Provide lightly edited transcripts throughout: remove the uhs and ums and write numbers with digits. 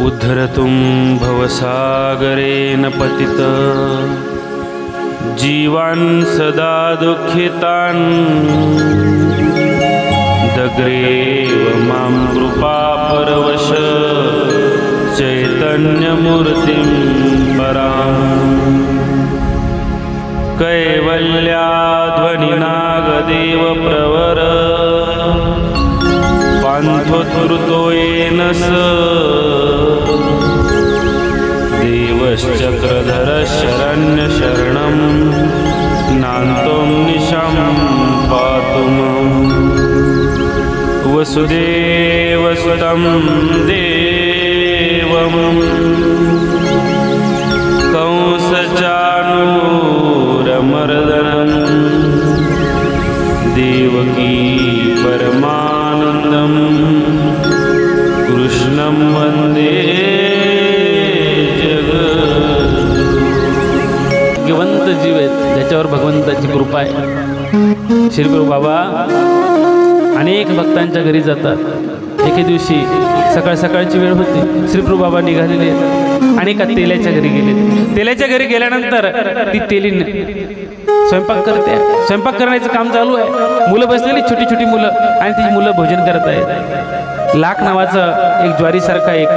उद्धरतुं भवसागरेण पतित जीवान् सदा दुःखितान् दग्रेव मां कृपापरवश चैतन्यमूर्तिं पराम् कैवल्याध्वनिनागदेव प्रवर पान्थोत्कृतो येन स देवश्चक्रधर शरण्यशरणं नान्तं निशां पातु माम् वसुदेवसुतं देवं कंसचाणूरमर्दनं देवकी परमानन्दं कृष्णं वन्दे भगवंत जीव आहेत ज्याच्यावर भगवंताची कृपा आहे. श्रीप्रभू बाबा अनेक भक्तांच्या घरी जातात. एके दिवशी सकाळची वेळ होती. श्रीप्रभू बाबा निघालेले आणि एका तेल्याच्या घरी गेले. तेल्याच्या घरी गेल्यानंतर ती तेलीन स्वयंपाक करते. स्वयंपाक करण्याचं काम चालू आहे. मुलं बसलेली छोटी छोटी मुलं आणि ती मुलं भोजन करत आहेत. लाख नावाचं एक ज्वारीसारखा एक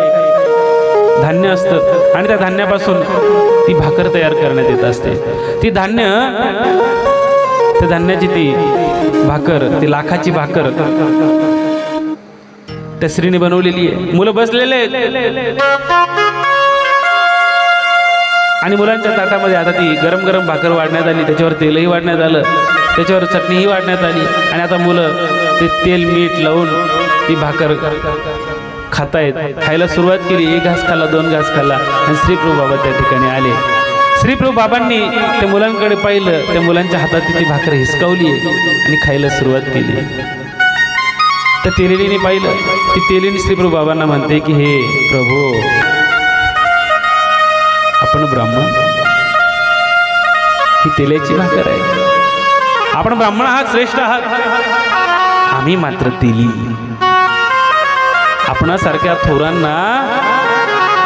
धान्य असतं आणि त्या धान्यापासून ती भाकर तयार करण्यात येत असते. ती धान्याची ती भाकर, ती लाखाची भाकर त्या स्त्रीने बनवलेली आहे. मुलं बसलेले आहेत आणि मुलांच्या ताटामध्ये आता ती गरम गरम भाकर वाढण्यात आली. त्याच्यावर तेलही वाढण्यात आलं, त्याच्यावर चटणीही वाढण्यात आली आणि आता मुलं ते तेल मीठ लावून ती भाकर खातायत. खायला सुरुवात केली. एक घास खाल्ला, दोन घास खाल्ला आणि श्रीप्रभू बाबा त्या ठिकाणी आले. श्रीप्रभू बाबांनी त्या मुलांकडे पाहिलं. त्या मुलांच्या हातात ती भाकर हिसकावली आणि खायला सुरुवात केली. त्या तेलिनीने पाहिलं. ती तेलिनी श्रीप्रभू बाबांना म्हणते की हे प्रभू, आपण ब्राह्मण, ही तेलाची भाकर आहे. आपण ब्राह्मण आहात, श्रेष्ठ आहात, आम्ही मात्र तेली. आपणासारख्या थोरांना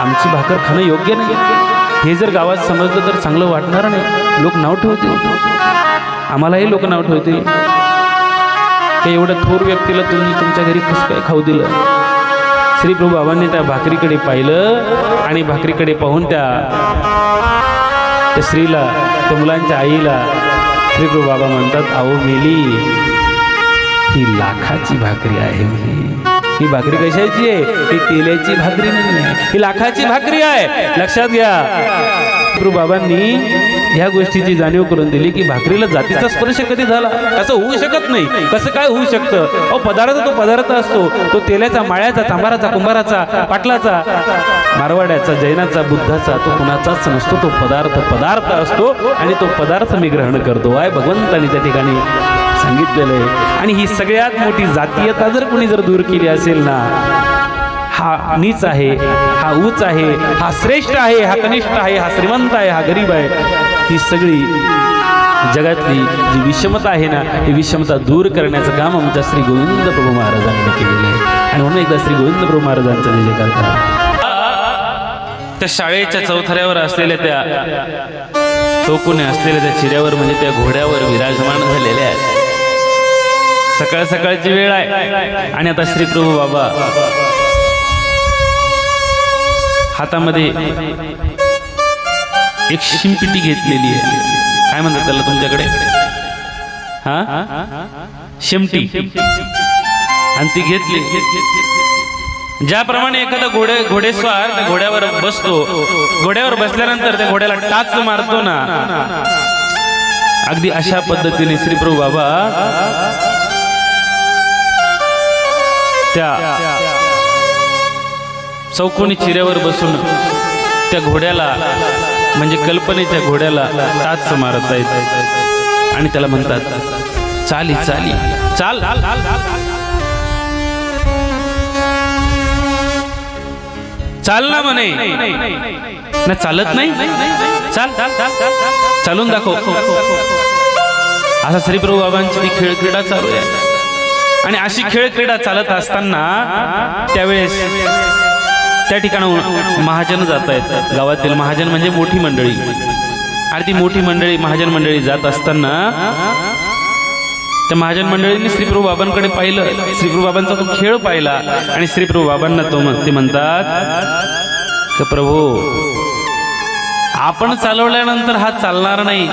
आमची भाकर खाणं योग्य नाही. हे जर गावात समजलं तर चांगलं वाटणार नाही. लोक नाव ठेवतील, आम्हालाही लोक नाव ठेवतील की एवढ्या थोर व्यक्तीला तुम्ही तुमच्या घरी कसं काय खाऊ दिलं. श्रीप्रभू बाबांनी त्या भाकरीकडे पाहिलं आणि भाकरीकडे पाहून त्या स्त्रीला, त्या मुलांच्या आईला श्रीप्रभू बाबा म्हणतात, अहो मेली, ही लाखाची भाकरी आहे. ही भाकरी कशाची आहे? ही तेलाची भाकरी नाही आहे, ही लाखाची भाकरी आहे. लक्षात घ्या. प्रभू बाबांनी ह्या गोष्टीची जाणीव करून दिली की भाकरीला जातीचा स्पर्श कधी झाला असं होऊ शकत नाही. कसं काय होऊ शकतं? अहो पदार्थ तो पदार्थ असतो. तो तेलाचा, माळ्याचा, चांभाराचा, कुंभाराचा, पाटलाचा, मारवाड्याचा, जैनाचा, बुद्धाचा, तो कुणाचाच नसतो. तो पदार्थ असतो आणि तो पदार्थ मी ग्रहण करतो आहे भगवंतांनी त्या ठिकाणी सांगितलेलं आहे. आणि ही सगळ्यात मोठी जातीयता जर कोणी जर दूर केली असेल ना, हा नीच आहे, हा उच्च आहे, हा श्रेष्ठ आहे, हा कनिष्ठ आहे, हा श्रीमंत आहे, हा गरीब आहे, ही सगळी जगातली जी विषमता आहे ना, ही विषमता दूर करण्याचं काम आमच्या श्री गोविंद प्रभू महाराजांनी केलेलं आहे. आणि म्हणून एकदा श्री गोविंद प्रभू महाराजांचा जय जयकार करा. त्या शाळेच्या चौथऱ्यावर असलेल्या त्या चौकोने असलेल्या त्या चिऱ्यावर म्हणजे त्या घोड्यावर विराजमान झालेल्या आहेत. सकाळची वेळ आहे आणि आता श्रीप्रभू बाबा हातामध्ये एक शिंपिटी घेतलेली आहे. काय म्हणतात त्याला तुमच्याकडे? हा, शिमटी. आणि ती घेतली. ज्याप्रमाणे एखादा घोडेस्वार त्या घोड्यावर बसतो, घोड्यावर बसल्यानंतर त्या घोड्याला टाच मारतो ना, अगदी अशा पद्धतीने श्रीप्रभू बाबा त्या चौकोनी चिऱ्यावर बसून त्या घोड्याला म्हणजे कल्पनेच्या घोड्याला टाच मारत आहेत आणि त्याला म्हणतात, चाली चाली चाल. चाल ना म्हणे. ना चालत नाही, चाल चालून दाखव. असा श्रीप्रभू बाबांची ती खेळ क्रीडा चालू आहे. आणि अशी खेळ क्रीडा चालत असताना त्यावेळेस त्या ठिकाणाहून महाजन जात आहेत. गावातील महाजन म्हणजे मोठी मंडळी. आणि ती मोठी मंडळी महाजन मंडळी जात असताना त्या महाजन मंडळींनी श्रीप्रभू बाबांकडे पाहिलं. श्रीप्रभू बाबांचा तो खेळ पाहिला आणि श्रीप्रभू बाबांना ते म्हणतात की प्रभू, आपण चालवल्यानंतर हा चालणार नाही,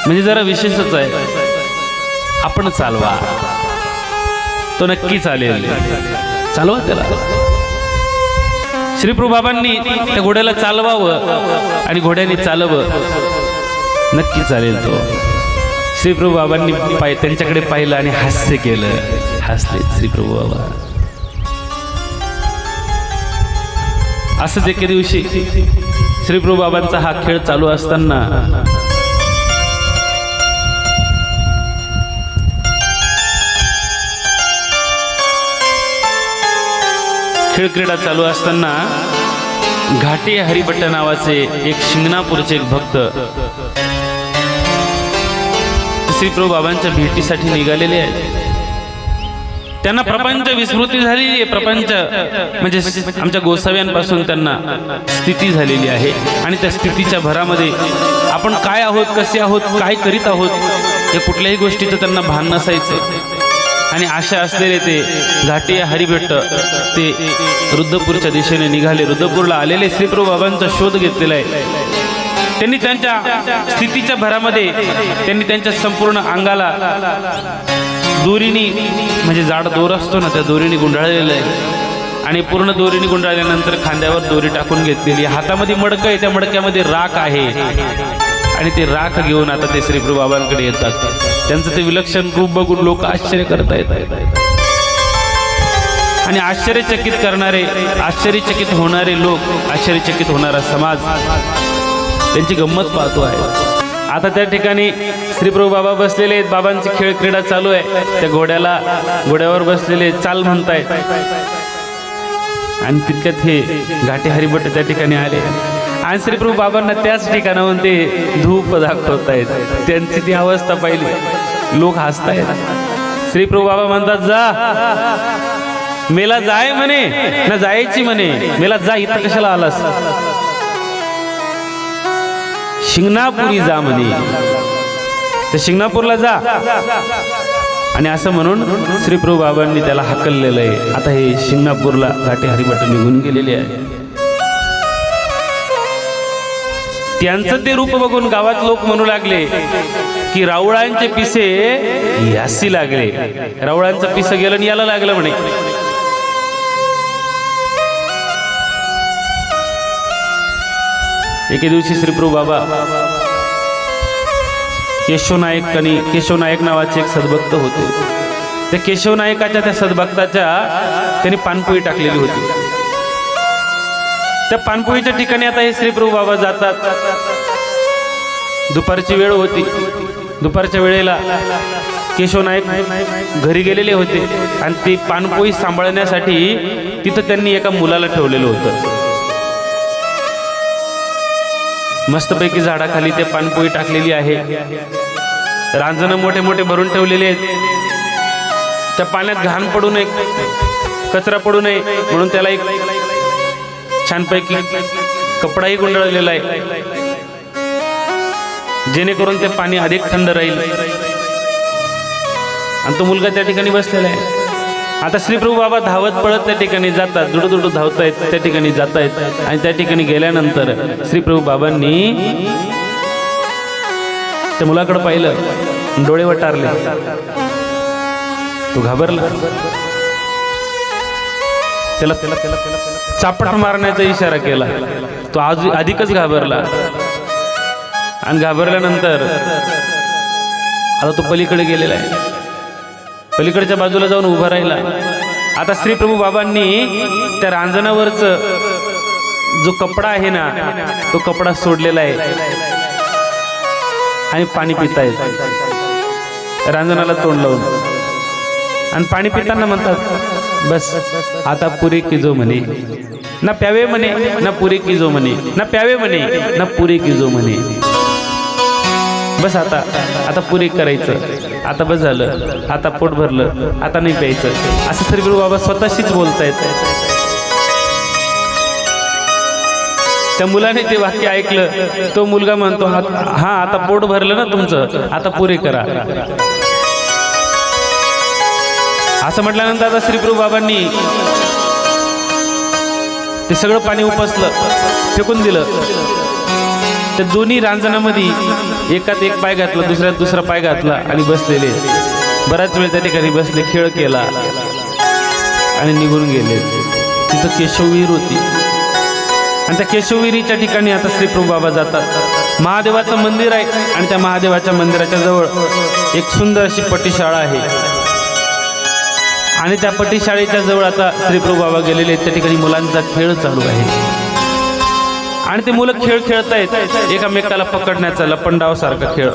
म्हणजे जरा विशेषच आहे. आपण चालवा, तो नक्की चालेल. चालवा त्याला. श्रीप्रभू बाबांनी त्या घोड्याला चालवावं आणि घोड्याने चालवं, नक्की चालेल तो. श्रीप्रभू बाबांनी त्यांच्याकडे पाहिलं आणि हास्य केलं. हसले श्रीप्रभू बाबा. असंच एके दिवशी श्रीप्रभू बाबांचा हा खेळ चालू असताना खेळ क्रीडा चालू असताना घाटे हरिभट्ट नावाचे एक शिंगणापूरचे एक भक्त श्रीप्रभू बाबांच्या भेटीसाठी निघालेले आहेत. त्यांना प्रपंच विस्मृती झालेली आहे. प्रपंच म्हणजे आमच्या गोसाव्यांपासून त्यांना स्थिती झालेली आहे आणि त्या स्थितीच्या भरामध्ये आपण काय आहोत, कसे आहोत, काय करीत आहोत या कुठल्याही गोष्टीचं त्यांना भान नसायचं. आणि अशा असलेले ते घाटे हरिभट्ट ते रुद्रपूरच्या दिशेने निघाले. रुद्रपूरला आलेले श्रीप्रभू बाबांचा शोध घेतलेला आहे. त्यांनी त्यांच्या स्थितीच्या भरामध्ये त्यांनी त्यांच्या संपूर्ण अंगाला दोरीनी, म्हणजे जाड दोर असतो ना, त्या दोरीने गुंडाळलेलं आहे. आणि पूर्ण दोरीने गुंडाळल्यानंतर खांद्यावर दोरी टाकून घेतलेली. हातामध्ये मडकं आहे, त्या मडक्यामध्ये राख आहे. आणि ते राख घेऊन आता ते श्रीप्रभू बाबांकडे येतात. त्यांचं ते विलक्षण रूप बघून लोक आश्चर्य करतायत. आणि आश्चर्यचकित करणारे, आश्चर्यचकित होणारे लोक, आश्चर्यचकित होणारा समाज त्यांची गंमत पाहतो आहे. आता त्या ठिकाणी श्रीप्रभू बाबा बसलेले आहेत. बाबांची खेळ क्रीडा चालू आहे. त्या घोड्यावर बसलेले चाल म्हणतायत. आणि तितक्यात हे घाटे हरिभट्ट त्या ठिकाणी आले आणि श्रीप्रभू बाबांना त्याच ठिकाणाहून ते धूप दाखवत आहेत. त्यांची ती अवस्था पाहिली. लोक हसतायत. श्रीप्रभू बाबा म्हणतात, जा, मेला जाय म्हणे ना, जायची म्हणे. मेला जा, इथं कशाला आलास? शिंगणापुरी जा म्हणे. तर शिंगणापूरला जा. आणि असं म्हणून श्रीप्रभू बाबांनी त्याला हाकललेलं आहे. आता हे शिंगणापूरला घाटे हरिभट्ट निघून गेलेले आहे. त्यांचं ते रूप बघून गावात लोक म्हणू लागले की राऊळांचे पिसे यासी लागले. राऊळांचं पिसं गेलं आणि याला लागलं म्हणे. एके दिवशी श्रीप्रभू बाबा केशव नायक नावाचे एक सद्भक्त होते. त्या केशव नायकाच्या त्या सद्भक्ताच्या त्यांनी पानपोळी टाकलेली होती. त्या पानपोळीच्या ठिकाणी आता हे श्रीप्रभू बाबा जातात. दुपारची वेळ होती. दुपारच्या वेळेला केशव नायक घरी गेलेले होते आणि ती पानपोळी सांभाळण्यासाठी तिथं त्यांनी एका मुलाला ठेवलेलं होतं. मस्तपैकी झाडाखाली ते पानपोळी टाकलेली आहे. रांजणं मोठे मोठे भरून ठेवलेले आहेत. त्या पाण्यात घाण पडू नये, कचरा पडू नये म्हणून त्याला एक छानपैकी कपडाही गुंडाळलेला आहे, जेणेकरून ते पाणी अधिक थंड राहील. आणि तो मुलगा त्या ठिकाणी बसलेला आहे. आता श्रीप्रभू बाबा धावत पळत त्या ठिकाणी जातात. दुडू धावतायत, त्या ठिकाणी जात आहेत. आणि त्या ठिकाणी गेल्यानंतर श्रीप्रभू बाबांनी त्या मुलाकडे पाहिलं, डोळे वटारले. तो घाबरला. त्याला चापट मारण्याचा इशारा केला. तो अधिकच घाबरला. आणि घाबरल्यानंतर आता तो पलीकडे गेलेला आहे. पलीकडच्या बाजूला जाऊन उभा राहिला. आता श्रीप्रभू बाबांनी त्या रांजणावरच जो कपडा आहे ना, तो कपडा सोडलेला आहे आणि पाणी पितायत. रांजणाला तोंड लावून आणि पाणी पिताना म्हणतात, बस आता पुरे किजो म्हणे. ना प्यावे म्हणे ना पुरे किजो म्हणे. ना प्यावे म्हणे ना पुरे किजो म्हणे. बस आता पुरे करायचं. आता बस झालं. आता पोट भरलं. आता नाही प्यायचं. असं श्रीप्रभू बाबा स्वतःशीच बोलतायत. त्या मुलाने ते वाक्य ऐकलं. तो मुलगा म्हणतो, हा आता पोट भरलं ना तुमचं, आता पुरे करा. असं म्हटल्यानंतर आता श्री प्रभू बाबांनी ते सगळं पाणी उपसलं, फेकून दिलं. त्या दोन्ही रांजणामध्ये एकात एक पाय घातला, दुसऱ्यात दुसरा पाय घातला आणि बसलेले. बराच वेळ त्या ठिकाणी बसले, खेळ केला आणि निघून गेले. तिथं केशवविहीर होती आणि त्या केशवविहीरीच्या ठिकाणी आता श्री प्रभू बाबा जातात. महादेवाचं मंदिर आहे आणि त्या महादेवाच्या मंदिराच्या जवळ एक सुंदर अशी पट्टीशाळा आहे आणि त्या पट्टीशाळेच्या जवळ आता श्री प्रभू बाबा गेलेले आहेत. त्या ठिकाणी मुलांचा खेळ चालू आहे आणि ते मुलं खेळ खेळतायत, एकामेकाला पकडण्याचा लपंडाव सारखा खेळ.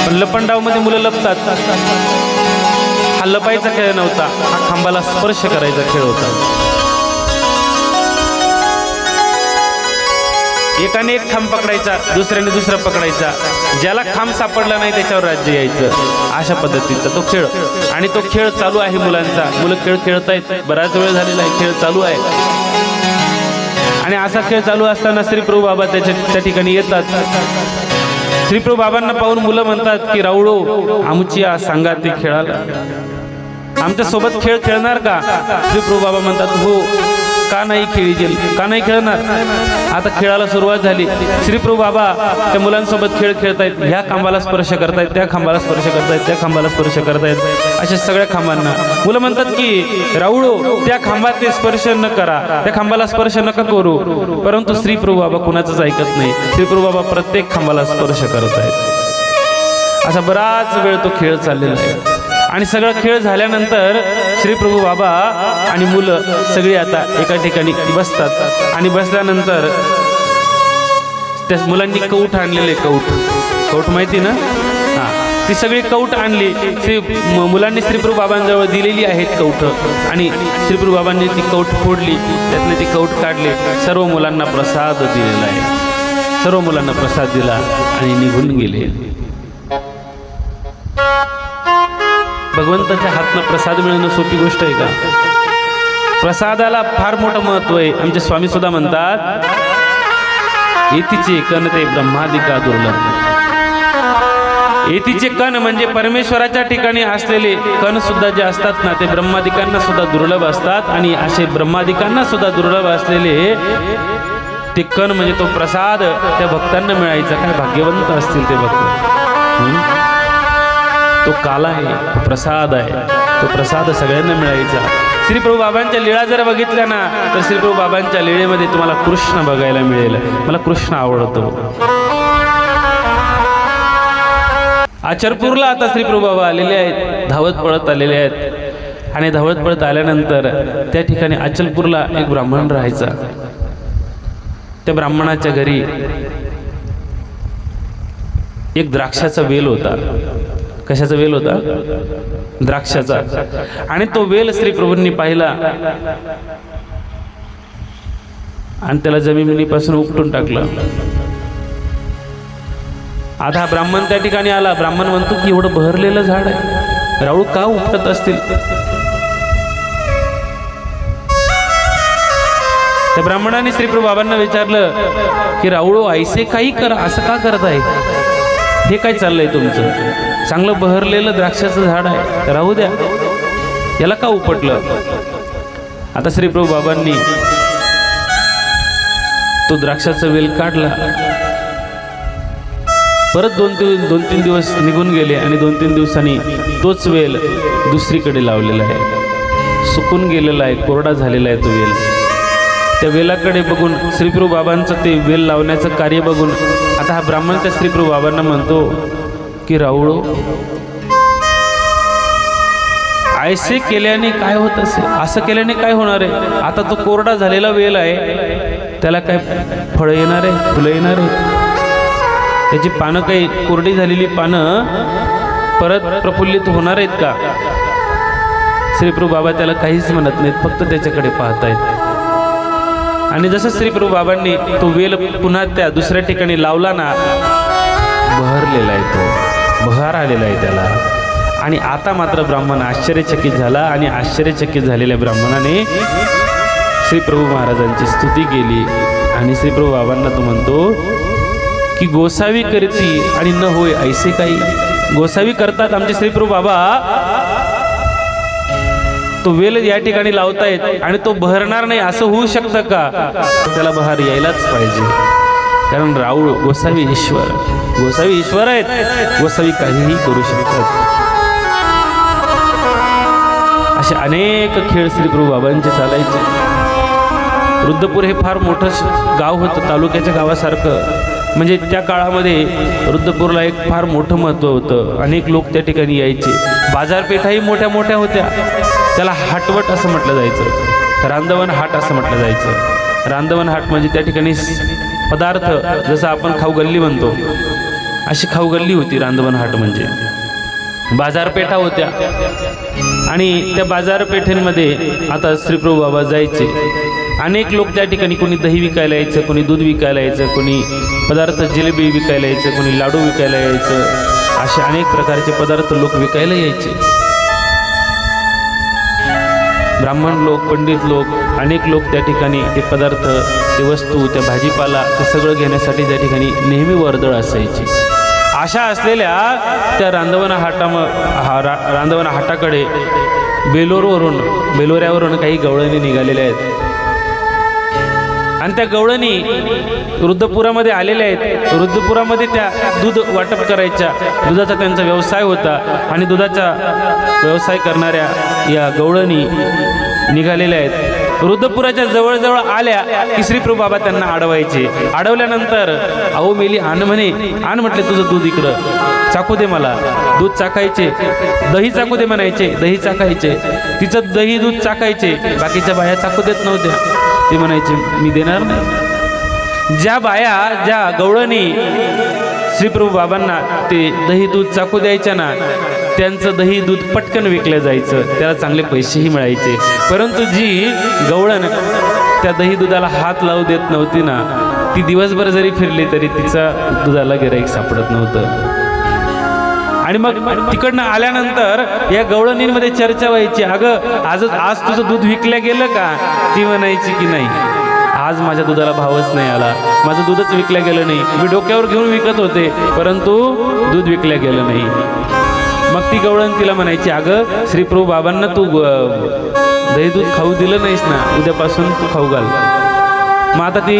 पण लपंडाव मध्ये मुलं लपतात. हा लपायचा खेळ नव्हता, हा खांबाला स्पर्श करायचा खेळ होता. एकाने एक खांब पकडायचा, दुसऱ्याने दुसरा पकडायचा. ज्याला खांब सापडला नाही त्याच्यावर राज्य यायचं, अशा पद्धतीचा तो खेळ. आणि तो खेळ चालू आहे मुलांचा. मुलं खेळ खेळतायत, बराच वेळ झालेला आहे, खेळ चालू आहे. आणि असा खेळ चालू असताना श्री प्रभू बाबा त्या ठिकाणी येतात. श्री प्रभू बाबांना पाहून मुलं म्हणतात की राऊळो, आमची सांगा ते खेळाला, आमच्या सोबत खेळ खेळणार का? श्री प्रभू बाबा म्हणतात, हो, का नाही खेळील, का नाही खेळणार. आता खेळाला सुरुवात झाली. श्री प्रभू बाबा त्या मुलांसोबत खेळ खेळतायत. ह्या खांबाला स्पर्श करतायत, त्या खांबाला स्पर्श करतायत, त्या खांबाला स्पर्श करतायत, अशा सगळ्या खांबांना. मुलं म्हणतात की राऊळो, त्या खांबात ते स्पर्श न करा, त्या खांबाला स्पर्श नका करू. परंतु श्री प्रभू बाबा कुणाचंच ऐकत नाही. श्री प्रभू बाबा प्रत्येक खांबाला स्पर्श करत आहेत. असा बराच वेळ तो खेळ चाललेला आहे. आणि सगळं खेळ झाल्यानंतर श्री प्रभू बाबा आणि मुलं सगळी आता एका ठिकाणी बसतात. आणि बसल्यानंतर त्या मुलांनी कौठ आणलेले, कौठ माहिती ना, हां, ती सगळी कौठ आणली. मुलांनी श्री प्रभू बाबांजवळ दिलेली आहेत कौठ. आणि श्री प्रभू बाबांनी ती कौठ फोडली, त्यातले ती कौठ काढले. सर्व मुलांना प्रसाद दिलेला आहे. सर्व मुलांना प्रसाद दिला आणि निघून गेले. भगवंताच्या हातनं प्रसाद मिळणं सोपी गोष्ट आहे का? प्रसादाला फार मोठं महत्व आहे. आमचे स्वामी सुद्धा म्हणतात, येतीचे कण ते ब्रह्मादिका दुर्लभ. येतीचे कण म्हणजे परमेश्वराच्या ठिकाणी असलेले कण सुद्धा जे असतात ना, ते ब्रह्मादिकांना सुद्धा दुर्लभ असतात. आणि असे ब्रह्मादिकांना सुद्धा दुर्लभ असलेले ते कण म्हणजे तो प्रसाद त्या भक्तांना मिळायचा. काय भाग्यवंत असतील ते भक्त. तो काला आहे, तो प्रसाद आहे, तो प्रसाद सगळ्यांना मिळायचा. श्री प्रभू बाबांच्या लीळा जर बघितल्या ना, तर श्री प्रभू बाबांच्या लीळेमध्ये तुम्हाला कृष्ण बघायला मिळेल. मला कृष्ण आवडतो. आचरपूरला आता श्री प्रभू बाबा आलेले आहेत, धावत पळत आलेले आहेत. आणि धावत पळत आल्यानंतर त्या ठिकाणी अचलपूरला एक ब्राह्मण राहायचा. त्या ब्राह्मणाच्या घरी एक द्राक्षाचा वेल होता. कशाचा वेल होता? द्राक्षाचा. आणि तो वेल श्री प्रभूंनी पाहिला आणि त्याला जमिनीपासून उपटून टाकलं. आता हा ब्राह्मण त्या ठिकाणी आला. ब्राह्मण म्हणतो की एवढं बहरलेलं झाड आहे, राऊळ का उपटत असतील? त्या ब्राह्मणाने श्री प्रभू बाबांना विचारलं की राऊळो, ऐसे काही करा, असं का करत आहे? हे काय चाललंय तुमचं? चांगलं बहरलेलं द्राक्षाचं झाड आहे, राहू द्या, याला का उपटलं? आता श्री प्रभू बाबांनी तो द्राक्षाचा वेल काढला. परत दोन तीन दिवस निघून गेले आणि 2-3 दिवसांनी तोच वेल दुसरीकडे लावलेला आहे. सुकून गेलेला आहे, कोरडा झालेला आहे तो वेल. त्या वेलाकडे बघून श्री प्रभू बाबांचं ते वेल लावण्याचं कार्य बघून आता हा ब्राह्मण त्या श्री प्रभू बाबांना म्हणतो की राऊळो, ऐसे केल्याने काय होत असेल? असं केल्याने काय होणार आहे? आता तो कोरडा झालेला वेल आहे, त्याला काय फळं येणार आहे, फुलं येणार आहे? त्याची पानं, काही कोरडी झालेली पानं परत प्रफुल्लित होणार आहेत का? श्री प्रभू बाबा त्याला काहीच म्हणत नाहीत, फक्त त्याच्याकडे पाहतायत. आणि जसं श्री प्रभू बाबांनी तो वेल पुन्हा त्या दुसऱ्या ठिकाणी लावला ना, बहरलेला आहे, तो बहार आलेला आहे त्याला. आणि आता मात्र ब्राह्मण आश्चर्यचकित झाला. आणि आश्चर्यचकित झालेल्या ब्राह्मणाने श्री प्रभू महाराजांची स्तुती केली आणि श्री प्रभू बाबांना तो म्हणतो की गोसावी करती आणि न होय ऐसे काही. गोसावी करतात आमचे श्री प्रभू बाबा, तो वेल या ठिकाणी लावतायत आणि तो बहरणार नाही असं होऊ शकतं का? त्याला बहार यायलाच पाहिजे, कारण राऊळ गोसावी ईश्वर, गोसावी ईश्वर आहेत, गोसावी काहीही करू शकतात. असे अनेक खेळ श्री प्रभू बाबांचे चालायचे. रुद्रपूर हे फार मोठं गाव होतं, तालुक्याच्या गावासारखं. म्हणजे त्या काळामध्ये रुद्रपूरला एक फार मोठं महत्त्व होतं. अनेक लोक त्या ठिकाणी यायचे. बाजारपेठाही मोठ्या मोठ्या होत्या. त्याला हाटवट असं म्हटलं जायचं, रांदवन हाट असं म्हटलं जायचं. रांदवन हाट म्हणजे त्या ठिकाणी पदार्थ, जसं आपण खाऊगल्ली म्हणतो अशी खाऊगल्ली होती रांदवन हाट म्हणजे. बाजारपेठा होत्या आणि त्या बाजारपेठेमध्ये आता श्री प्रभू बाबा जायचे. अनेक लोक त्या ठिकाणी, कोणी दही विकायला यायचं, कोणी दूध विकायला यायचं, कोणी पदार्थ जिलेबी विकायला यायचं, कोणी लाडू विकायला यायचं. असे अनेक प्रकारचे पदार्थ लोक विकायला यायचे. ब्राह्मण लोक, पंडित लोक, अनेक लोक त्या ठिकाणी ते पदार्थ, ते वस्तू, त्या भाजीपाला, ते सगळं घेण्यासाठी त्या ठिकाणी नेहमी वर्दळ असायची. अशा असलेल्या त्या रांदवना हाटाकडे बेलोऱ्यावरून काही गवळणी निघालेल्या आहेत आणि त्या गवळणी रुद्रपुरामध्ये आलेल्या आहेत. रुद्रपुरामध्ये त्या दूध वाटप करायच्या, दुधाचा त्यांचा व्यवसाय होता आणि दुधाचा व्यवसाय करणाऱ्या या गवळणी निघालेल्या आहेत. रुद्रपुराच्या जवळजवळ आल्या की श्री प्रभू बाबा त्यांना अडवायचे. अडवल्यानंतर अहो मेली आण म्हणे, आण म्हटले तुझं दूध इकडं, चाकू दे मला. दूध चाकायचे, दही चाकू दे म्हणायचे, दही चाकायचे. तिचं दही दूध चाकायचे. बाकीच्या बाया चाकू देत नव्हत्या. ते म्हणायचे मी देणार नाही. ज्या बाया, ज्या गवळणी श्री प्रभू बाबांना ते दही दूध चाकू द्यायच्या ना, त्यांचं दही दूध पटकन विकलं जायचं, त्याला चांगले पैसेही मिळायचे. परंतु जी गवळण त्या दही दुधाला हात लावू देत नव्हती ना, ती दिवसभर जरी फिरली तरी तिचा दुधाला गिऱ्हाईक सापडत नव्हतं. आणि मग तिकडनं आल्यानंतर या गवळणींमध्ये चर्चा व्हायची, अगं आज तुझं दूध विकलं गेलं का? ती म्हणायची की नाही, आज माझ्या दुधाला भावच नाही आला, माझं दूधच विकलं गेलं नाही. मी डोक्यावर घेऊन विकत होते परंतु दूध विकलं गेलं नाही. मग ती गवळण तिला म्हणायची, अगं श्री प्रभू बाबांना तू दही दूध खाऊ दिलं नाहीस ना, उद्यापासून तू खाऊ घाल. मग आता ती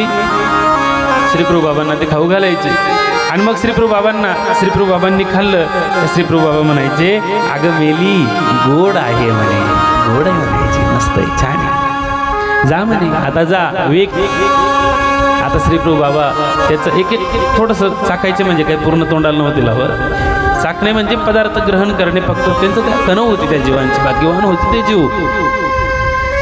श्री प्रभू बाबांना ते खाऊ घालायचे. आणि मग श्री प्रभू बाबांनी खाल्लं तर श्री प्रभू बाबा म्हणायचे, अगं मेली गोड आहे म्हणे, गोड आहे म्हणायची, मस्त आहे, छान आहे, जा म्हणे, आता जा वेग. आता श्री प्रभू बाबा त्याचं एक थोडंसं चाकायचे, म्हणजे काय पूर्ण तोंडाला नव्हते लावत. चाकणे म्हणजे पदार्थ ग्रहण करणे, फक्त त्यांचं त्या कणव होती त्या जीवांची, भाग्यवान होती ते जीव.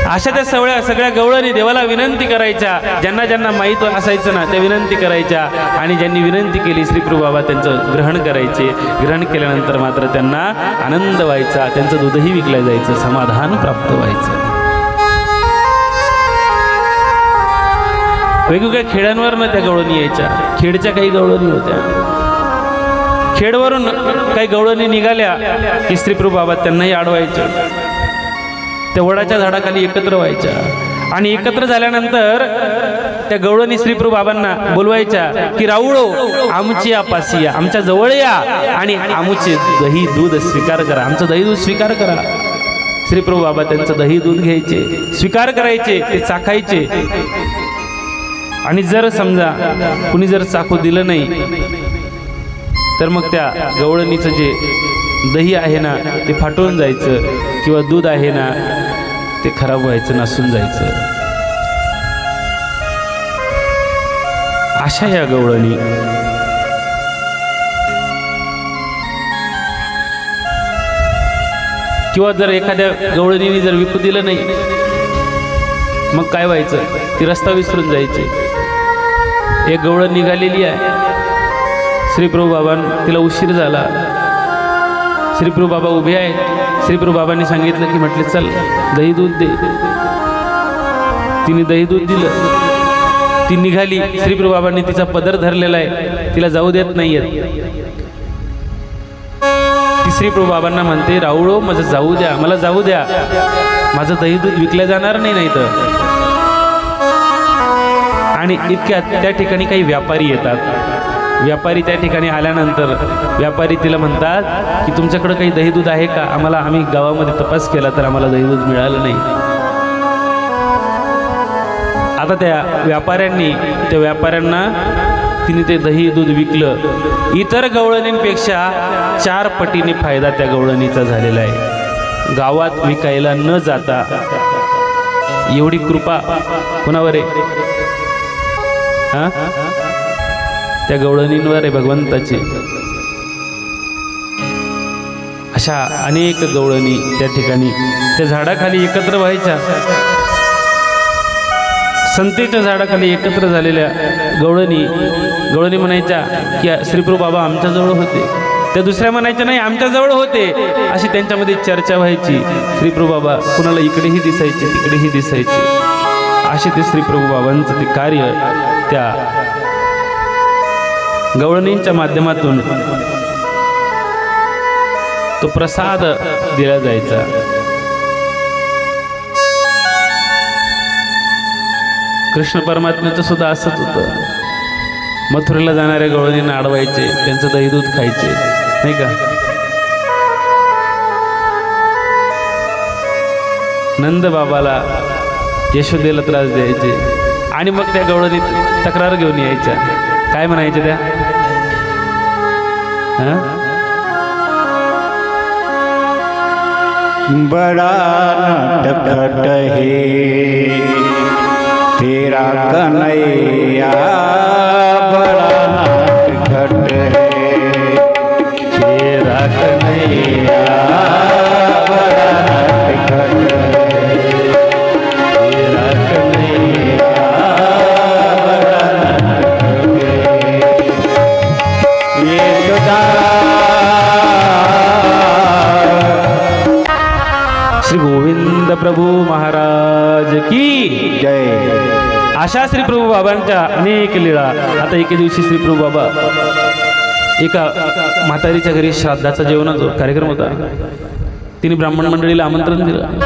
अशा त्या सगळ्या गवळणी देवाला विनंती करायच्या. ज्यांना ज्यांना माहीत असायचं ना त्या विनंती करायच्या आणि ज्यांनी विनंती केली श्री प्रभू बाबा त्यांचं ग्रहण करायचे. ग्रहण केल्यानंतर मात्र त्यांना आनंद व्हायचा, त्यांचं दूधही विकलं जायचं, समाधान प्राप्त व्हायचं. वेगवेगळ्या खेड्यांवरनं त्या गवळणी यायच्या. खेडच्या काही गवळणी होत्या. खेडवरून काही गवळणी निघाल्या की श्री प्रभू बाबा त्यांनाही अडवायचे. त्या वडाच्या झाडाखाली एकत्र व्हायच्या आणि एकत्र झाल्यानंतर त्या गवळणी श्री प्रभू बाबांना बोलवायच्या की राऊळो आमची आपासी या, आमच्या जवळ या आणि आमचे दही दूध स्वीकार करा, आमचं दही दूध स्वीकार करा. श्री प्रभू बाबा त्यांचं दही दूध घ्यायचे, स्वीकार करायचे, ते चाखायचे. आणि जर समजा कुणी जर चाकू दिलं नाही तर मग त्या गवळणीचं जे दही आहे ना ते फाटून जायचं किंवा दूध आहे ना ते खराब व्हायचं, नासून जायचं. अशा या गवळणी. किंवा जर एखाद्या गवळणीने जर विकू दिलं नाही मग काय व्हायचं, ती रस्ता विसरून जायची. एक गवळण निघालेली आहे, श्री प्रभू बाबां तिला उशीर झाला. श्री प्रभू बाबा उभे आहेत. श्री प्रभू बाबांनी सांगितलं की म्हटले चल दही दूध दे. तिने दही दूध दिलं, ती निघाली. श्री प्रभू बाबांनी तिचा पदर धरलेला आहे, तिला जाऊ देत नाहीयेत. ती श्री प्रभू बाबांना म्हणते, राऊळो माझं जाऊ द्या, मला जाऊ द्या, माझं दही दूध विकलं जाणार नाही. तर आणि इतक्यात त्या ठिकाणी काही व्यापारी येतात. व्यापारी त्या ठिकाणी आल्यानंतर व्यापारी तिला म्हणतात की तुमच्याकडं काही दही दूध आहे का? आम्ही गावामध्ये तपास केला तर आम्हाला दही दूध मिळालं नाही. आता त्या व्यापाऱ्यांना तिने ते दही दूध विकलं. इतर गवळणींपेक्षा 4 पटीने फायदा त्या गवळणीचा झालेला आहे. गावात विकायला न जाता एवढी कृपा कोणावर आहे? हा, त्या गवळणींवर आहे भगवंताची. अशा अनेक गवळणी त्या ठिकाणी त्या झाडाखाली एकत्र व्हायच्या. संतेच्या झाडाखाली एकत्र झालेल्या गवळणी म्हणायच्या की श्रीप्रभू बाबा आमच्याजवळ होते. त्या दुसऱ्या म्हणायच्या नाही आमच्याजवळ होते. अशी त्यांच्यामध्ये चर्चा व्हायची. श्रीप्रभू बाबा कुणाला इकडेही दिसायचे तिकडेही दिसायचे. असे ते श्रीप्रभू बाबांचं ते कार्य त्या गवळणींच्या माध्यमातून तो प्रसाद दिला जायचा. कृष्ण परमात्म्याचं सुद्धा असंच होतं. मथुरेला जाणाऱ्या गवळणींना अडवायचे, त्यांचं दही दूध खायचे, नाही का? नंद बाबाला यशोदेला त्रास द्यायचे आणि मग त्या गवळणीत तक्रार घेऊन यायच्या. काय म्हणायचे त्या? बड़ा नटखट है तेरा कन्हैया, बड़ा नटखट है तेरा कन्हैया, बड़ा नटखट है तेरा कन्हैया, बड़ा नटखट है. एकदा श्री गोविंद प्रभू महाराज की जय. अशा श्री प्रभू बाबांच्या अनेक लीळा. आता एके दिवशी श्री प्रभू बाबा एका म्हातारीच्या घरी श्राद्धाचा जेवणाचा कार्यक्रम होता. तिने ब्राह्मण मंडळीला आमंत्रण दिलं.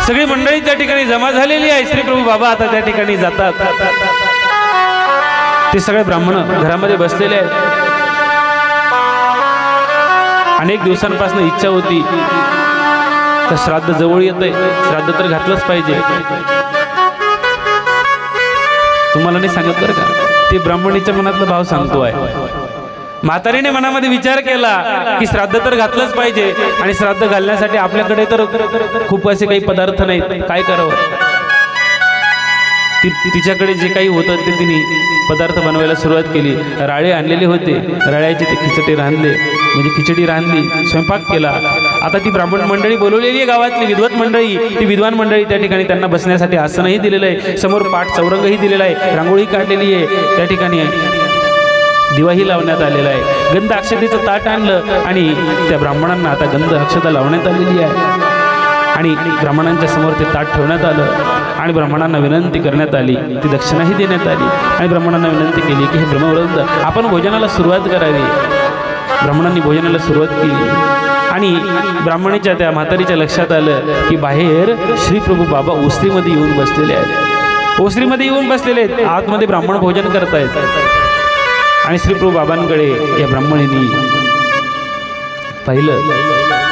सगळी मंडळी त्या ठिकाणी जमा झालेली आहे. श्री प्रभू बाबा आता त्या ठिकाणी जातात. ते सगळे ब्राह्मण घरामध्ये बसलेले आहेत. अनेक दिवसांपासून इच्छा होती तर श्राद्ध जवळ येतंय, श्राद्ध तर घातलंच पाहिजे. तुम्हाला नाही सांगत बरं का, ते ब्राह्मणीच्या मनातला भाव सांगतो आहे. म्हातारीने मनामध्ये विचार केला की श्राद्ध तर घातलंच पाहिजे आणि श्राद्ध घालण्यासाठी आपल्याकडे तर खूप असे काही पदार्थ नाहीत, काय करावं. तिच्याकडे जे काही होतं ते तिने पदार्थ बनवायला सुरुवात केली. राळे आणलेले होते, राळ्याचे ते खिचडी रांधली, स्वयंपाक केला. आता ती ब्राह्मण मंडळी बोलवलेली आहे, गावातली विद्वत मंडळी, ती विद्वान मंडळी त्या ठिकाणी. त्यांना बसण्यासाठी आसनही दिलेलं आहे, समोर पाठ चौरंगही दिलेला आहे, रांगोळी काढलेली आहे, त्या ठिकाणी दिवाही लावण्यात आलेला आहे. गंध अक्षतेचं ताट आणलं आणि त्या ब्राह्मणांना आता गंध अक्षता लावण्यात आलेली आहे. आणि ब्राह्मणांच्या समोर ते ताट ठेवण्यात आलं आणि ब्राह्मणांना विनंती करण्यात आली, ती दक्षिणाही देण्यात आली आणि ब्राह्मणांना विनंती केली की हे ब्रह्मवृंद आपण भोजनाला सुरुवात करावी. ब्राह्मणांनी भोजनाला सुरुवात केली आणि ब्राह्मणीच्या त्या म्हातारीच्या लक्षात आलं की बाहेर श्रीप्रभू बाबा ओसरीमध्ये येऊन बसलेले आहेत. ओसरीमध्ये येऊन बसलेले आहेत, आतमध्ये ब्राह्मण भोजन करतायत. आणि श्रीप्रभू बाबांकडे या ब्राह्मणींनी पाहिलं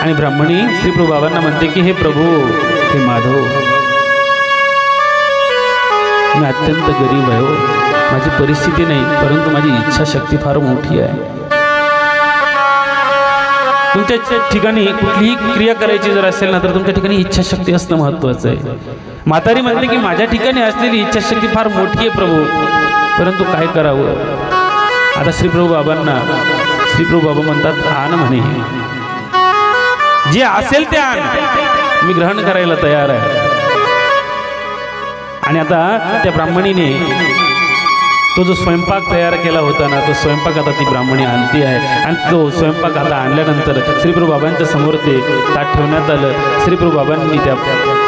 आणि ब्राह्मणी श्रीप्रभू बाबांना म्हणते की हे प्रभू, हे माधव, मी अत्यंत गरीब आहे हो, माझी परिस्थिती नाही, परंतु माझी इच्छाशक्ती फार मोठी आहे. तुमच्या ठिकाणी कुठलीही क्रिया करायची जर असेल ना तर तुमच्या ठिकाणी इच्छाशक्ती असणं महत्त्वाचं आहे. म्हातारी म्हणते की माझ्या ठिकाणी असलेली इच्छाशक्ती फार मोठी आहे प्रभू, परंतु काय करावं. आता श्रीप्रभू बाबांना श्रीप्रभू बाबा म्हणतात आण म्हणे, जे असेल ते आण, मी ग्रहण करायला तयार आहे. आणि आता त्या ब्राह्मणीने तो जो स्वयंपाक तयार केला होता ना, तो स्वयंपाक आता ती ब्राह्मणी आणती आहे. आणि तो स्वयंपाक आता आणल्यानंतर श्रीप्रभू बाबांच्या समोर ते ताट ठेवण्यात आलं. श्रीप्रभू बाबांनी त्या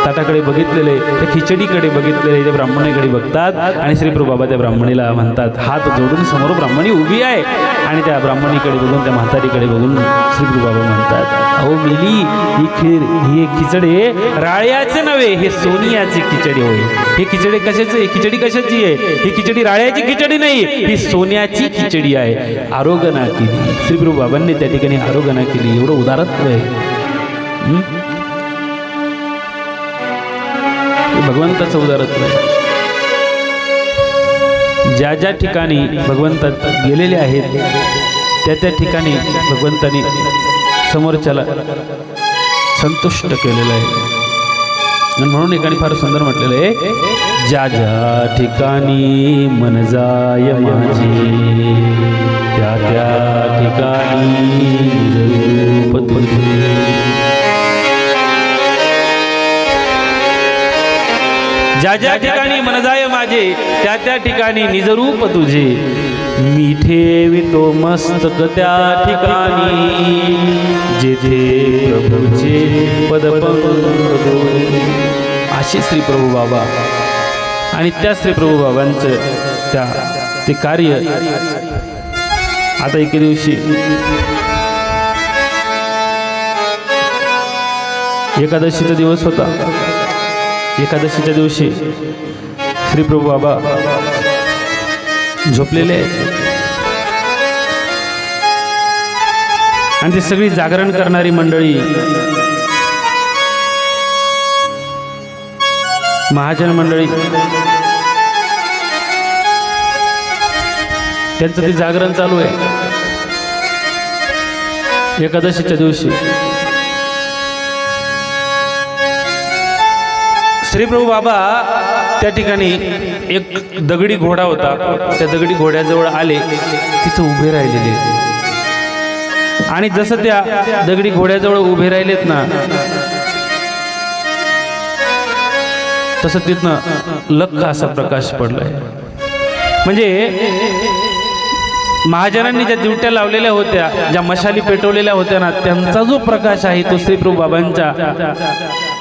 ताटाकडे बघितलेले, त्या खिचडीकडे बघितलेले, त्या ब्राह्मणीकडे बघतात आणि श्रीप्रभू बाबा त्या ब्राह्मणीला म्हणतात, हात जोडून समोर ब्राह्मणी उभी आहे आणि त्या ब्राह्मणीकडे बघून, त्या म्हातारीकडे बघून श्रीप्रभू बाबा म्हणतात, अहो मेली, ही खीर, ही खिचडी राळ्याचं नव्हे, हे सोनियाची खिचडी होय. ही खिचडी कशाची, ही खिचडी कशाची आहे? ही खिचडी राळ्याची खिचडी नाही, ही सोन्याची खिचडी आहे. आरोगना केली श्रीप्रभू बाबांनी त्या ठिकाणी, आरोगना केली. एवढं उदारत्व आहे. भगवंताचं उदारत्व आहे. ज्या ज्या ठिकाणी भगवंत गेलेले आहेत त्या त्या ठिकाणी भगवंताने समोरच्याला संतुष्ट केलेलं आहे. आणि म्हणून एकाने फार सुंदर म्हटलेलं आहे, ज्या ज्या ठिकाणी मन जाय माझे त्या त्या ठिकाणी रूप तुझे. ज्या ज्या ठिकाणी मन जाय माझे त्या त्या ठिकाणी निजरूप तुझे. मी ठेवितो मस्तक त्या ठिकाणी जेथे प्रभूचे पदपंकज. असे श्री प्रभू बाबा आणि त्या श्री प्रभू बाबांचं ते कार्य. आता एके दिवशी एकादशीचा दिवस होता. एकादशीच्या दिवशी श्री प्रभू बाबा झोपलेले आहेत आणि ती सगळी जागरण करणारी मंडळी, महाजन मंडळी, त्यांचं ते जागरण चालू आहे एकादशीच्या दिवशी. श्री प्रभू बाबा त्या ठिकाणी एक दगडी घोडा होता, त्या दगडी घोड्याजवळ आले, तिथं उभे राहिलेले. आणि जसं त्या दगडी घोड्याजवळ उभे राहिलेत ना, तसं तिथनं लख्ख असा प्रकाश पडलाय. म्हणजे महाजनांनी ज्या दिवट्या लावलेल्या होत्या, ज्या मशाली पेटवलेल्या होत्या ना, त्यांचा जो प्रकाश आहे तो श्री प्रभू बाबांच्या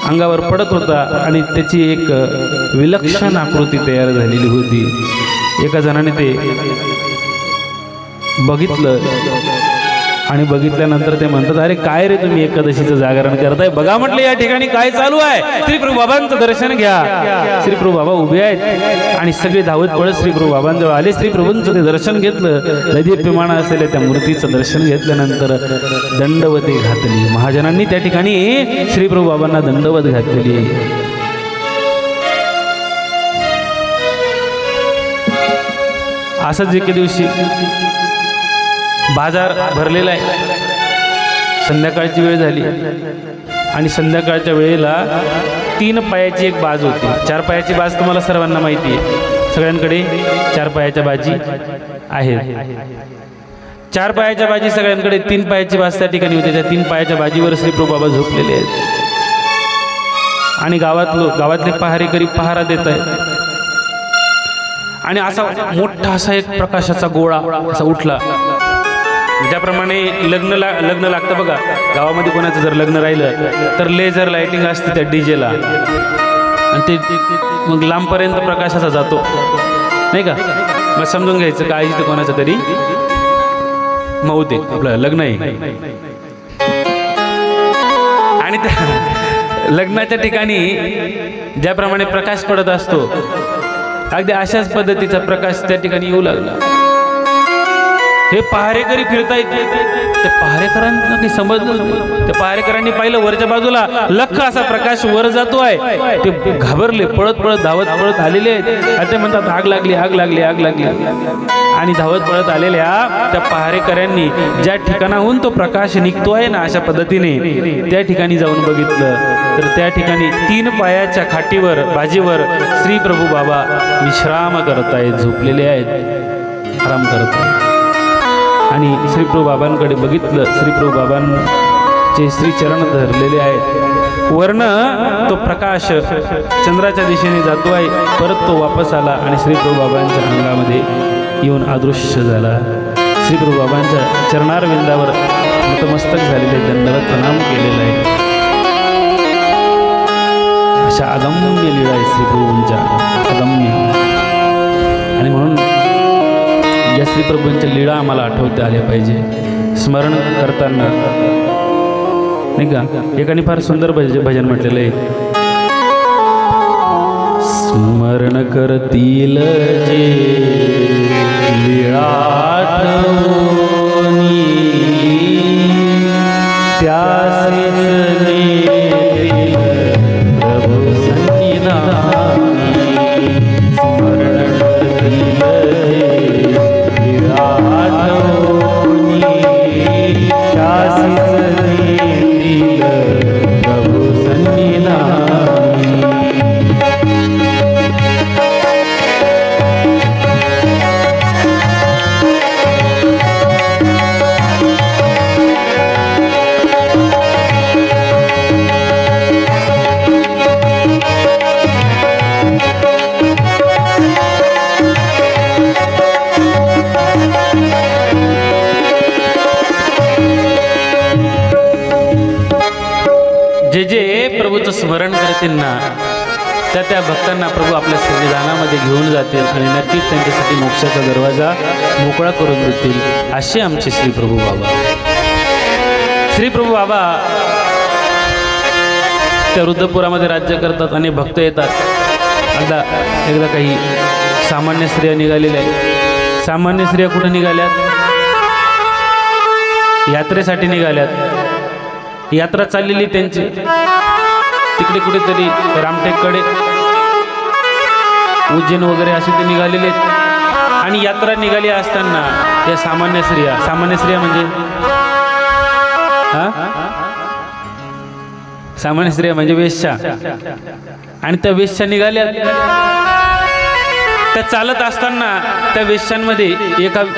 अंगावर पडत होता आणि त्याची एक विलक्षण आकृती तयार झालेली होती. एका जणाने ते बघितलं आणि बघितल्यानंतर ते म्हणतात, अरे काय रे तुम्ही एकादशीचं जागरण करताय, बघा म्हटलं या ठिकाणी काय चालू आहे, श्री प्रभू बाबांचं दर्शन घ्या. श्री प्रभू बाबा उभे आहेत आणि सगळे धावत पळत श्री प्रभू बाबांजवळ आले. श्री प्रभूंचं ते दर्शन घेतलं. दैदिप्यमान असलेल्या त्या मूर्तीचं दर्शन घेतल्यानंतर दंडवती घातली. महाजनांनी त्या ठिकाणी श्री प्रभू बाबांना दंडवत घातलेली. असंच एके दिवशी बाजार भरलेला आहे. संध्याकाळची वेळ झाली आणि संध्याकाळच्या वेळेला 3 पायाची एक बाज होती. 4 पायाची बाज तुम्हाला सर्वांना माहिती आहे, सगळ्यांकडे 4 पायाच्या बाजी आहेत. 4 पायाच्या बाजी सगळ्यांकडे, 3 पायाची बाज त्या ठिकाणी होती. त्या 3 पायाच्या बाजीवर श्री प्रभू बाबा झोपलेले आहेत आणि गावातले पहारेकरी पहारा देत आहेत. आणि असा मोठा असा एक प्रकाशाचा गोळा असा उठला. ज्याप्रमाणे लग्न लागतं बघा, गावामध्ये कोणाचं जर लग्न राहिलं तर लेझर लाइटिंग असते त्या डीजेला आणि ते मग लांबपर्यंत प्रकाश असा जातो नाही का. मग समजून घ्यायचं काय इथे कोणाचं तरी मौत आहे, आपलं लग्न आहे. आणि त्या लग्नाच्या ठिकाणी ज्याप्रमाणे प्रकाश पडत असतो, अगदी अशाच पद्धतीचा प्रकाश त्या ठिकाणी येऊ लागला. हे पहारेकरी फिरतायत. त्या पहारेकरांना काही समजलं नाही. त्या पहारेकरांनी पाहिलं वरच्या बाजूला लख्ख असा प्रकाश वर जातो आहे. ते घाबरले, पळत पळत धावत पळत आलेले आहेत आणि ते म्हणतात, आग लागली, आग लागली, आग लागली. आणि धावत पळत आलेल्या त्या पहारेकऱ्यांनी ज्या ठिकाणाहून तो प्रकाश निघतो आहे ना, अशा पद्धतीने त्या ठिकाणी जाऊन बघितलं तर त्या ठिकाणी 3 पायाच्या खाटीवर बाजीवर श्री प्रभू बाबा विश्राम करतायत, झोपलेले आहेत, आराम करत आहेत. आणि श्री प्रभू बाबांकडे बघितलं, श्री प्रभू बाबांचे श्रीचरण धरलेले आहेत. वर्ण तो प्रकाश चंद्राच्या दिशेने जातो आहे, परत तो वापस आला आणि श्री प्रभू बाबांच्या अंगामध्ये येऊन अदृश्य झाला. श्री प्रभू बाबांच्या चरणारविंदावर नतमस्तक झालेले, दंडवत प्रणाम केलेला आहे. अशा अशा अगम्य लीळा आहे श्रीप्रभूंच्या, अगम्य. आणि म्हणून या श्रीप्रभूंच्या लीळा आम्हाला आठवता आल्या पाहिजे स्मरण करताना, नाही का. एकाने फार सुंदर भजन म्हटलेलं आहे, स्मरण करतील जे लीळा आठवणी त्यासीच नेतील प्रभू सन्निधानी. स्मरण करतील जे लीळा आठवणी त्यासीच नेतील प्रभू सन्निधानी. जे जे प्रभूचं स्मरण करतील ना त्या त्या भक्तांना प्रभू आपल्या संविधानामध्ये घेऊन जातील आणि नक्कीच त्यांच्यासाठी मोक्षाचा दरवाजा मोकळा करून देतील. असे आमचे श्रीप्रभू बाबा. श्रीप्रभू बाबा त्या रुद्रपुरामध्ये राज्य करतात आणि भक्त येतात. एकदा काही सामान्य स्त्रिया निघालेल्या आहेत. सामान्य स्त्रिया कुठे निघाल्यात? यात्रेसाठी निघाल्यात. यात्रा चाललेली त्यांची तिकडे कुठेतरी रामटेककडे, उज्जैन वगैरे असे ते निघालेले आहेत. आणि यात्रा निघाली असताना या सामान्य स्त्रिया म्हणजे सामान्य स्त्रिया म्हणजे वेश्या. आणि त्या वेश्या निघाल्या. त्या चालत असताना त्या वेश्यांमध्ये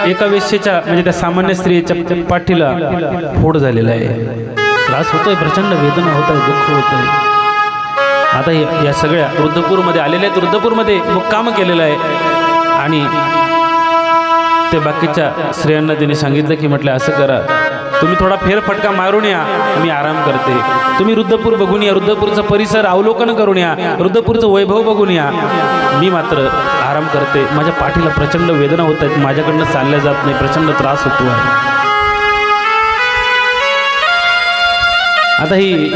एका वेश्येच्या म्हणजे त्या सामान्य स्त्रियेच्या पाठीला फोड झालेला आहे. त्रास होतोय, प्रचंड वेदना होत आहे, दुःख होत आहे. आता या सगळ्या रुद्रपूरमध्ये आलेल्या आहेत. रुद्रपूरमध्ये मुक्काम केलेलं आहे. आणि ते बाकीच्या स्त्रियांना तिने सांगितलं की म्हटलं असं करा, तुम्ही थोडा फेरफटका मारून या, मी आराम करते. तुम्ही रुद्रपूर बघून या, रुद्रपूरचा परिसर अवलोकन करून या, रुद्रपूरचं वैभव बघून या, मी मात्र आराम करते. माझ्या पाठीला प्रचंड वेदना होत आहेत, माझ्याकडनं चालल्या जात नाही, प्रचंड त्रास होतो आहे. आता ही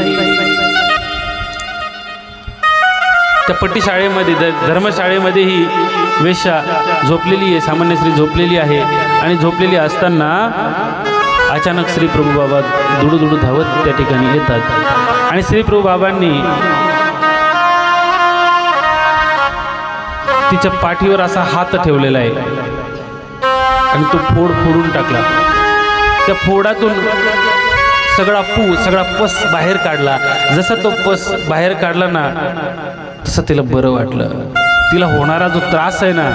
त्या पट्टी शाळेमध्ये धर्मशाळेमध्ये ही वेश्या झोपलेली आहे, सामान्य स्त्री झोपलेली आहे. आणि झोपलेली असताना अचानक श्री प्रभू बाबा दुडू धावत त्या ठिकाणी येतात. आणि श्री प्रभू बाबांनी तिच्या पाठीवर असा हात ठेवलेला आहे आणि तो फोड फोडून टाकला. त्या फोडातून सगळा पस बाहेर काढला. जसा तो पस बाहेर काढला ना तसं तिला बरं वाटलं. तिला होणारा जो त्रास आहे ना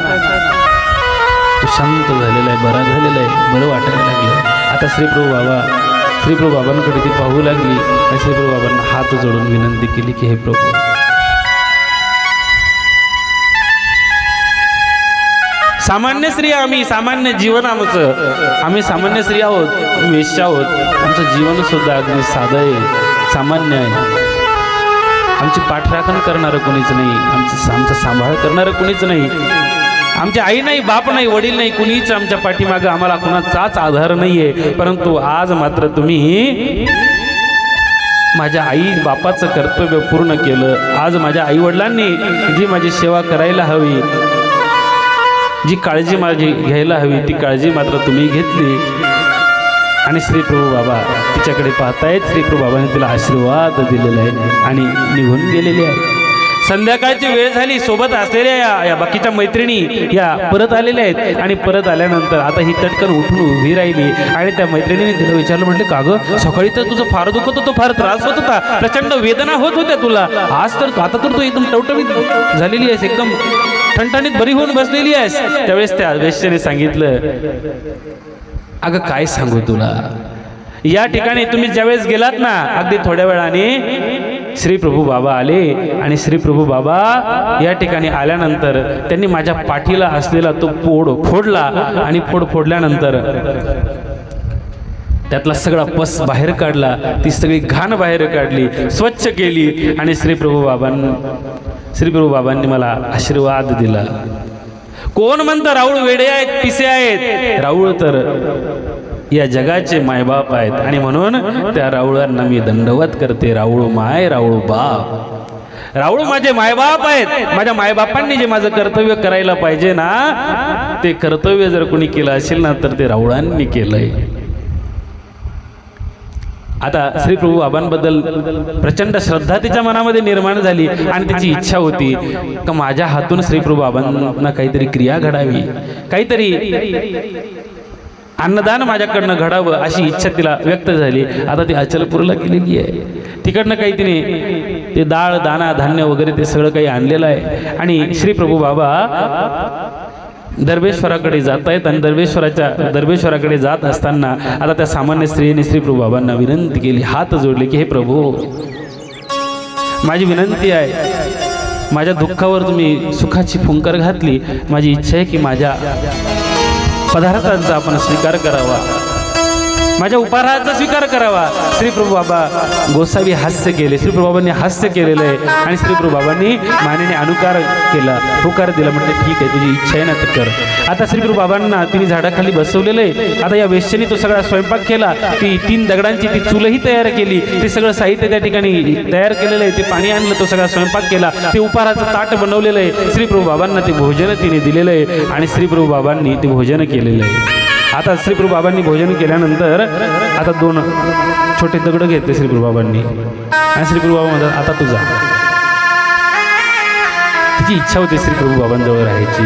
तो शांत झालेला आहे, बरा झालेला आहे, बरं वाटायला लागलं. आता श्रीप्रभू बाबांकडे ती पाहू लागली आणि श्रीप्रभू बाबांना हात जोडून विनंती केली की हे प्रभू, सामान्य स्त्री आम्ही, सामान्य जीवन आम्ही सामान्य स्त्री आहोत, आम्ही वेश्या आहोत. आमचं जीवन सुद्धा अगदी साधं आहे, सामान्य आहे. आमची पाठराखण करणारं कोणीच नाही, आमचा सांभाळ करणारं कोणीच नाही. आमची आई नाही, बाप नाही, वडील नाही, कुणीच आमच्या पाठीमागं आम्हाला कुणाचाच आधार नाही आहे. परंतु आज मात्र तुम्ही माझ्या आई बापाचं कर्तव्य पूर्ण केलं. आज माझ्या आई वडिलांनी जी माझी सेवा करायला हवी, जी काळजी माझी घ्यायला हवी, ती काळजी मात्र तुम्ही घेतली. आणि श्रीप्रभू बाबा तिच्याकडे पाहतायत. श्रीप्रभू बाबांनी तिला आशीर्वाद दिलेला आहे आणि निघून गेलेले आहे. संध्याकाळची वेळ झाली. सोबत असलेल्या या बाकीच्या मैत्रिणी या परत आलेल्या आहेत. आणि परत आल्यानंतर आता ही तटकन उठून उभी राहिली आणि त्या मैत्रिणीने तिला विचारलं, म्हटलं का गं, सकाळी तर तुझं फार दुखत होतं, फार त्रास होत होता, प्रचंड वेदना होत होत्या तुला, आता तर तू एकदम टवटवीत झालेली आहेस, एकदम ठणठणीत बरी होऊन बसलेली आहेस. त्यावेळेस त्या वेश्येने सांगितलं, अगं काय सांगू तुला, या ठिकाणी तुम्ही ज्यावेळेस गेलात ना अगदी थोड्या वेळाने श्रीप्रभू बाबा आले. आणि श्रीप्रभू बाबा या ठिकाणी आल्यानंतर त्यांनी माझ्या पाठीला असलेला तो फोड फोडला. आणि फोड फोडल्यानंतर त्यातला सगळा पस बाहेर काढला, ती सगळी घाण बाहेर काढली, स्वच्छ केली आणि श्री प्रभू बाबांनी मला आशीर्वाद दिला. कोण म्हणतं राऊळ वेडे आहेत, पिसे आहेत? राऊळ तर या जगाचे मायबाप आहेत आणि म्हणून त्या राऊळांना मी दंडवत करते. राऊळ माय, राऊळ बाप. राऊळ माझे मायबाप आहेत. माझ्या मायबापांनी जे माझं कर्तव्य करायला पाहिजे ना, ते कर्तव्य जर कोणी केलं असेल ना तर ते राऊळांनी केलंय. आता श्री प्रभू बाबांबद्दल प्रचंड श्रद्धा तिच्या मनामध्ये निर्माण झाली आणि तिची इच्छा होती का माझ्या हातून श्री प्रभू बाबांना काहीतरी क्रिया घडावी, काहीतरी अन्नदान माझ्याकडनं घडावं अशी इच्छा तिला व्यक्त झाली. आता ती अचलपूरला गेलेली आहे. तिकडनं काही तिने ते डाळ दाणा धान्य वगैरे ते सगळं काही आणलेलं आहे आणि श्री प्रभू बाबा दर्वेश्वराकडे जात आहेत आणि दर्वेश्वराकडे जात असताना आता त्या सामान्य स्त्रीने श्री प्रभू बाबांना विनंती केली, हात जोडले की हे प्रभू, माझी विनंती आहे, माझ्या दुःखावर तुम्ही सुखाची फुंकर घातली. माझी इच्छा आहे की माझ्या पदार्थांचा आपण स्वीकार करावा, माझ्या उपहाराचा स्वीकार करावा. श्री प्रभू बाबा गोसावी हास्य केले. श्री प्रभू बाबांनी हास्य केलेलं आहे आणि श्री प्रभू बाबांनी मानेने अनुकार केला, होकार दिला. म्हटलं ठीक आहे, तुझी इच्छा आहे ना तर कर. आता श्री प्रभू बाबांना तिने झाडाखाली बसवलेलं आहे. आता या वेश्येने तो सगळा स्वयंपाक केला. ती 3 दगडांची ती चूलही तयार केली. ते सगळं साहित्य त्या ठिकाणी तयार केलेलं आहे. ते पाणी आणलं, तो सगळा स्वयंपाक केला. ते उपहाराचं ताट बनवलेलं आहे. श्री प्रभू बाबांना ते भोजन तिने दिलेलं आहे आणि श्री प्रभू बाबांनी ते भोजन केलेलं आहे. आता श्री प्रभू बाबांनी भोजन केल्यानंतर आता 2 छोटे दगड घेतले श्री प्रभू बाबांनी आणि श्री प्रभू बाबा म्हणतात आता तू जा. तिची इच्छा होती श्री प्रभू बाबांजवळ राहायची,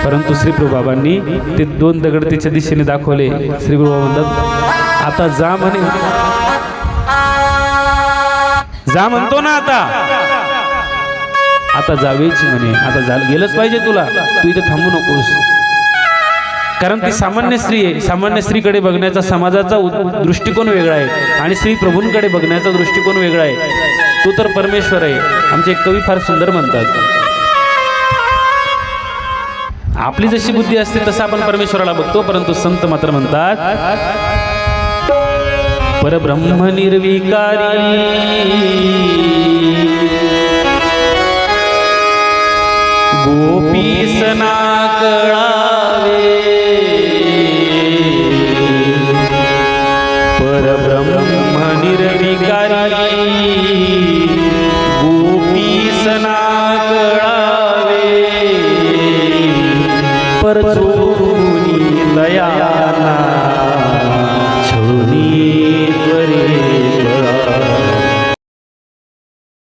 परंतु श्री प्रभू बाबांनी ते 2 दगड तिच्या दिशेने दाखवले. श्री प्रभू बाबा म्हणतात आता जा म्हणे. जा म्हणतो ना आता जावेच म्हणे. आता गेलंच पाहिजे तुला, तू इथे थांबू नकोस. कारण ती सामान्य स्त्री आहे. सामान्य स्त्रीकडे बघण्याचा समाजाचा दृष्टिकोन वेगळा आहे आणि श्री प्रभूंकडे बघण्याचा दृष्टिकोन वेगळा आहे. तो तर परमेश्वर आहे. आमचे एक कवी फार सुंदर म्हणतात, आपली जशी बुद्धी असते तसं आपण परमेश्वराला बघतो, परंतु संत मात्र म्हणतात परब्रह्म निर्विकारी गोपीसना कळावे. परब्रह्म निर्विकारी गोपीसना कळावे. परचो